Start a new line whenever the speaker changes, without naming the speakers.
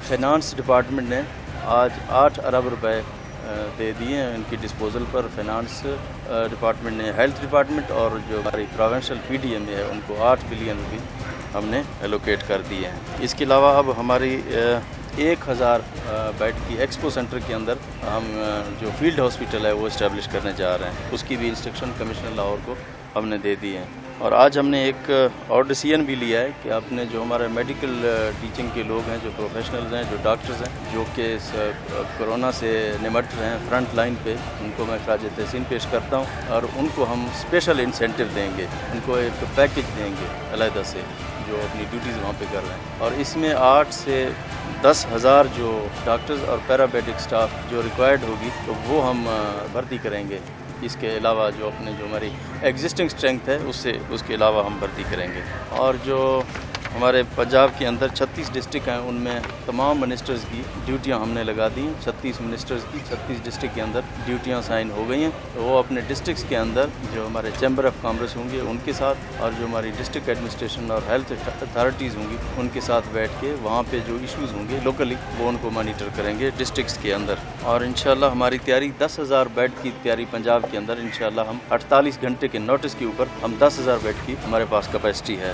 Finance department نے آج 8 ارب روپے دے دیے ہیں ان کی ڈسپوزل پر. فائنانس ڈپارٹمنٹ نے ہیلتھ ڈپارٹمنٹ اور جو ہماری پروونشل پی ڈی ایم ہے ان کو 8 بلین روپے ہم نے ایلوکیٹ کر دیے ہیں. اس کے علاوہ اب ہماری 1000 بیڈ کی ایکسپو سینٹر کے اندر ہم جو فیلڈ ہاسپٹل ہے وہ اسٹیبلش کرنے جا رہے ہیں. اس کی بھی انسٹرکشن کمشنر لاہور کو ہم نے دے دی ہیں. اور آج ہم نے ایک اور ڈیسیژن بھی لیا ہے کہ اپنے جو ہمارے میڈیکل ٹیچنگ کے لوگ ہیں، جو پروفیشنلز ہیں، جو ڈاکٹرز ہیں، جو کہ کرونا سے نمٹ رہے ہیں فرنٹ لائن پہ، ان کو میں خراج تحسین پیش کرتا ہوں. اور ان کو ہم اسپیشل انسینٹو دیں گے، ان کو ایک پیکیج دیں گے علیحدہ سے جو اپنی ڈیوٹیز وہاں پہ کر رہے ہیں. اور اس میں 8 سے 10,000 جو ڈاکٹرز اور پیرامیڈک سٹاف جو ریکوائرڈ ہوگی تو وہ ہم بھرتی کریں گے. اس کے علاوہ جو اپنے جو ہماری ایگزسٹنگ اسٹرینگتھ ہے اس کے علاوہ ہم بھرتی کریں گے. اور جو ہمارے پنجاب کے اندر 36 ڈسٹرکٹ ہیں، ان میں تمام منسٹرز کی ڈیوٹیاں ہم نے لگا دی ہیں. 36 منسٹرز کی 36 ڈسٹرکٹ کے اندر ڈیوٹیاں سائن ہو گئی ہیں. تو وہ اپنے ڈسٹرکٹس کے اندر جو ہمارے چیمبر آف کامرس ہوں گے ان کے ساتھ، اور جو ہماری ڈسٹرکٹ ایڈمنسٹریشن اور ہیلتھ اتھارٹیز ہوں گی ان کے ساتھ بیٹھ کے وہاں پہ جو ایشوز ہوں گے لوکلی وہ ان کو مانیٹر کریں گے ڈسٹرکٹس کے اندر. اور انشاءاللہ ہماری تیاری 10,000 بیڈ کی تیاری پنجاب کے اندر انشاءاللہ ہم 48 گھنٹے کے نوٹس کے اوپر ہم 10,000 بیڈ کی ہمارے پاس کیپیسٹی ہے.